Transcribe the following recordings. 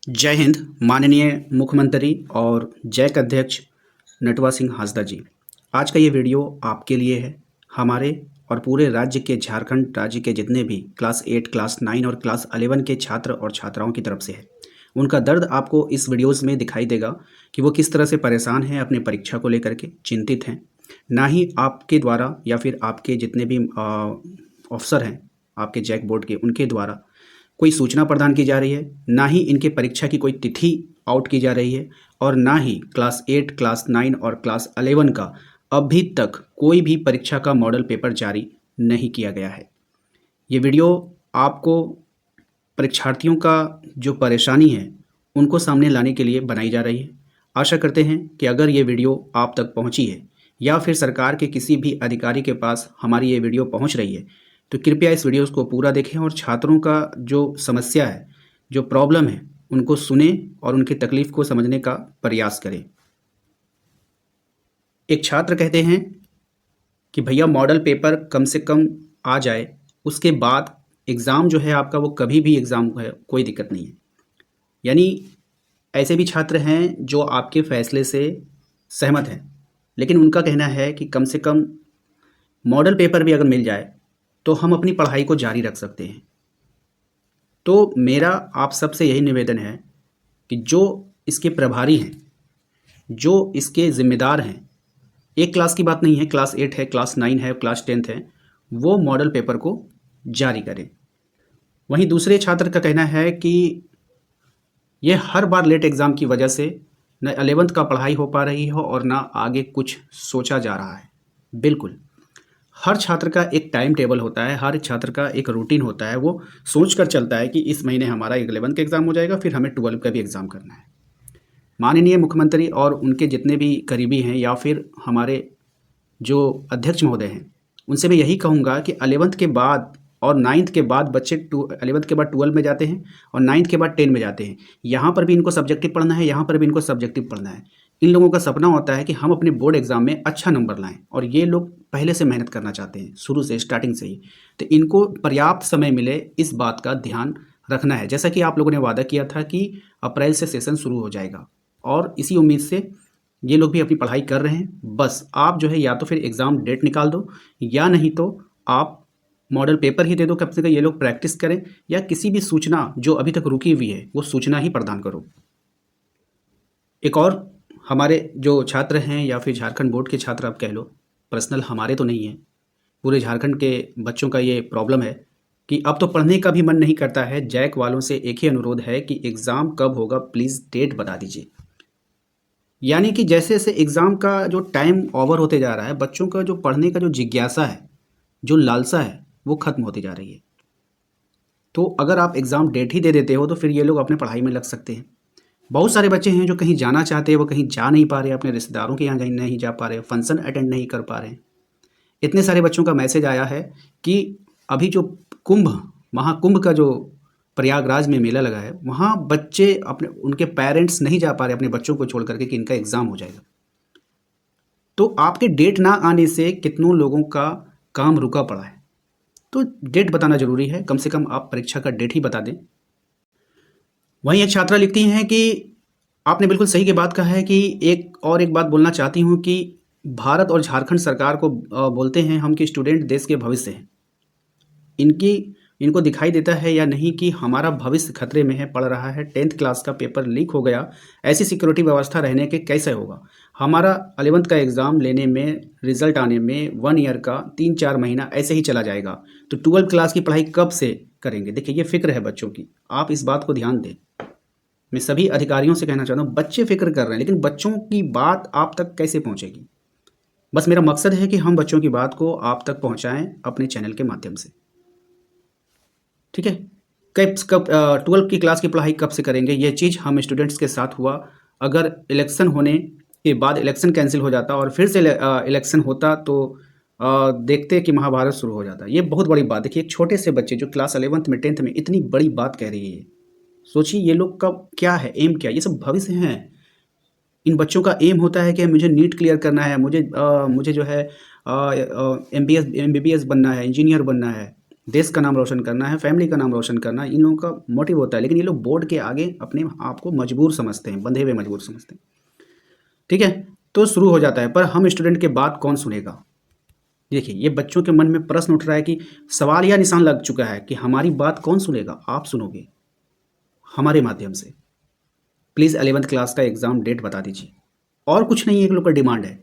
जय हिंद। माननीय मुख्यमंत्री और जैक अध्यक्ष नटवर सिंह हांसदा जी, आज का ये वीडियो आपके लिए है। हमारे और पूरे राज्य के, झारखंड राज्य के जितने भी क्लास 8, क्लास 9 और क्लास 11 के छात्र और छात्राओं की तरफ से है। उनका दर्द आपको इस वीडियोस में दिखाई देगा कि वो किस तरह से परेशान हैं, अपने परीक्षा को लेकर के चिंतित हैं। ना ही आपके द्वारा या फिर आपके जितने भी अफसर हैं आपके जैक बोर्ड के, उनके द्वारा कोई सूचना प्रदान की जा रही है, ना ही इनके परीक्षा की कोई तिथि आउट की जा रही है, और ना ही क्लास 8, क्लास 9 और क्लास 11 का अभी तक कोई भी परीक्षा का मॉडल पेपर जारी नहीं किया गया है। ये वीडियो आपको परीक्षार्थियों का जो परेशानी है उनको सामने लाने के लिए बनाई जा रही है। आशा करते हैं कि अगर ये वीडियो आप तक पहुंची है या फिर सरकार के किसी भी अधिकारी के पास हमारी ये वीडियो पहुंच रही है, तो कृपया इस वीडियो को पूरा देखें और छात्रों का जो समस्या है, जो प्रॉब्लम है, उनको सुने और उनकी तकलीफ को समझने का प्रयास करें। एक छात्र कहते हैं कि भैया मॉडल पेपर कम से कम आ जाए, उसके बाद एग्ज़ाम जो है आपका, वो कभी भी एग्ज़ाम है, कोई दिक्कत नहीं है। यानी ऐसे भी छात्र हैं जो आपके फैसले से सहमत हैं, लेकिन उनका कहना है कि कम से कम मॉडल पेपर भी अगर मिल जाए तो हम अपनी पढ़ाई को जारी रख सकते हैं। तो मेरा आप सबसे यही निवेदन है कि जो इसके प्रभारी हैं, जो इसके ज़िम्मेदार हैं, एक क्लास की बात नहीं है, क्लास 8 है, क्लास 9 है, क्लास 10th है, वो मॉडल पेपर को जारी करें। वहीं दूसरे छात्र का कहना है कि ये हर बार लेट एग्ज़ाम की वजह से न 11th का पढ़ाई हो पा रही हो और ना आगे कुछ सोचा जा रहा है। बिल्कुल, हर छात्र का एक टाइम टेबल होता है, हर छात्र का एक रूटीन होता है। वो सोच कर चलता है कि इस महीने हमारा 11th का एग्ज़ाम हो जाएगा, फिर हमें 12 का भी एग्ज़ाम करना है। माननीय मुख्यमंत्री और उनके जितने भी करीबी हैं या फिर हमारे जो अध्यक्ष महोदय हैं, उनसे मैं यही कहूँगा कि 11th के बाद और 9th के बाद बच्चे 11th के बाद 12 में जाते हैं और 9th के बाद 10 में जाते हैं। यहाँ पर भी इनको सब्जेक्टिव पढ़ना है, यहाँ पर भी इनको सब्जेक्टिव पढ़ना है। इन लोगों का सपना होता है कि हम अपने बोर्ड एग्ज़ाम में अच्छा नंबर लाएं, और ये लोग पहले से मेहनत करना चाहते हैं, शुरू से, स्टार्टिंग से ही। तो इनको पर्याप्त समय मिले, इस बात का ध्यान रखना है। जैसा कि आप लोगों ने वादा किया था कि अप्रैल से सेशन शुरू हो जाएगा, और इसी उम्मीद से ये लोग भी अपनी पढ़ाई कर रहे हैं। बस आप जो है या तो फिर एग्ज़ाम डेट निकाल दो, या नहीं तो आप मॉडल पेपर ही दे दो, कब से ये लोग प्रैक्टिस करें, या किसी भी सूचना जो अभी तक रुकी हुई है वो सूचना ही प्रदान करो। एक और हमारे जो छात्र हैं या फिर झारखंड बोर्ड के छात्र आप कह लो, पर्सनल हमारे तो नहीं है, पूरे झारखंड के बच्चों का ये प्रॉब्लम है कि अब तो पढ़ने का भी मन नहीं करता है। जैक वालों से एक ही अनुरोध है कि एग्ज़ाम कब होगा, प्लीज़ डेट बता दीजिए। यानी कि जैसे जैसे एग्ज़ाम का जो टाइम ओवर होते जा रहा है, बच्चों का जो पढ़ने का जो जिज्ञासा है, जो लालसा है, वो ख़त्म होती जा रही है। तो अगर आप एग्ज़ाम डेट ही दे देते हो तो फिर ये लोग अपने पढ़ाई में लग सकते हैं। बहुत सारे बच्चे हैं जो कहीं जाना चाहते हैं, वो कहीं जा नहीं पा रहे, अपने रिश्तेदारों के यहाँ नहीं जा पा रहे, फंक्शन अटेंड नहीं कर पा रहे हैं। इतने सारे बच्चों का मैसेज आया है कि अभी जो महाकुंभ का जो प्रयागराज में मेला लगा है, वहाँ बच्चे अपने, उनके पेरेंट्स नहीं जा पा रहे अपने बच्चों को छोड़ करके कि इनका एग्ज़ाम हो जाएगा। तो आपके डेट ना आने से कितनों लोगों का काम रुका पड़ा है। तो डेट बताना ज़रूरी है, कम से कम आप परीक्षा का डेट ही बता दें। वहीं एक छात्रा लिखती हैं कि आपने बिल्कुल सही की बात कहा है कि एक बात बोलना चाहती हूँ कि भारत और झारखंड सरकार को बोलते हैं हम कि स्टूडेंट देश के भविष्य हैं। इनको दिखाई देता है या नहीं कि हमारा भविष्य खतरे में है, पड़ रहा है। 10th क्लास का पेपर लीक हो गया, ऐसी सिक्योरिटी व्यवस्था रहने के कैसे होगा? हमारा 11th का एग्ज़ाम लेने में, रिज़ल्ट आने में 1 ईयर का 3-4 महीना ऐसे ही चला जाएगा। तो 12 क्लास की पढ़ाई कब से करेंगे? देखिए, ये फ़िक्र है बच्चों की, आप इस बात को ध्यान दें। मैं सभी अधिकारियों से कहना चाहता हूँ, बच्चे फ़िक्र कर रहे हैं, लेकिन बच्चों की बात आप तक कैसे पहुँचेगी? बस मेरा मकसद है कि हम बच्चों की बात को आप तक पहुँचाएँ अपने चैनल के माध्यम से। ठीक है? कब 12 की क्लास की पढ़ाई कब से करेंगे? ये चीज़ हम स्टूडेंट्स के साथ हुआ। अगर इलेक्शन होने के बाद इलेक्शन कैंसिल हो जाता और फिर से इलेक्शन होता, तो देखते कि महाभारत शुरू हो जाता। ये बहुत बड़ी बात। देखिए, एक छोटे से बच्चे जो क्लास 11th में, 10th में इतनी बड़ी बात कह रही है। सोचिए ये लोग का क्या है, एम क्या है? ये सब भविष्य हैं। इन बच्चों का एम होता है कि मुझे नीट क्लियर करना है, मुझे जो है एमबीबीएस बनना है, इंजीनियर बनना है, देश का नाम रोशन करना है, फैमिली का नाम रोशन करना है, इन लोगों का मोटिव होता है। लेकिन ये लोग बोर्ड के आगे अपने आप को मजबूर समझते हैं, बंधे हुए मजबूर समझते हैं। ठीक है, तो शुरू हो जाता है, पर हम स्टूडेंट के बात कौन सुनेगा। देखिए, ये बच्चों के मन में प्रश्न उठ रहा है कि सवाल या निशान लग चुका है कि हमारी बात कौन सुनेगा। आप सुनोगे हमारे माध्यम से। प्लीज़ 11th क्लास का एग्ज़ाम डेट बता दीजिए। और कुछ नहीं, एक लोग का डिमांड है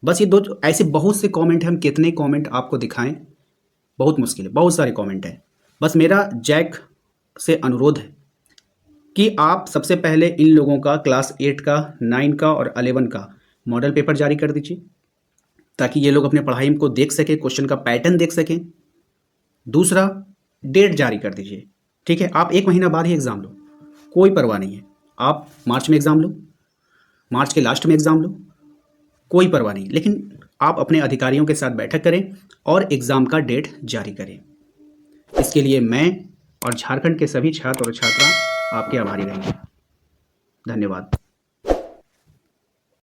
बस। ये दो ऐसे बहुत से कमेंट हैं, हम कितने कमेंट आपको दिखाएं, बहुत मुश्किल है, बहुत सारे कमेंट हैं। बस मेरा जैक से अनुरोध है कि आप सबसे पहले इन लोगों का क्लास 8 का, 9 का और 11 का मॉडल पेपर जारी कर दीजिए, ताकि ये लोग अपने पढ़ाई को देख सकें, क्वेश्चन का पैटर्न देख सकें। दूसरा, डेट जारी कर दीजिए। ठीक है, आप 1 महीना बाद ही एग्ज़ाम लो, कोई परवाह नहीं है। आप मार्च में एग्ज़ाम लो, मार्च के लास्ट में एग्ज़ाम लो, कोई परवाह नहीं। लेकिन आप अपने अधिकारियों के साथ बैठक करें और एग्ज़ाम का डेट जारी करें। इसके लिए मैं और झारखंड के सभी छात्र और छात्रा आपके आभारी रहेंगे। धन्यवाद।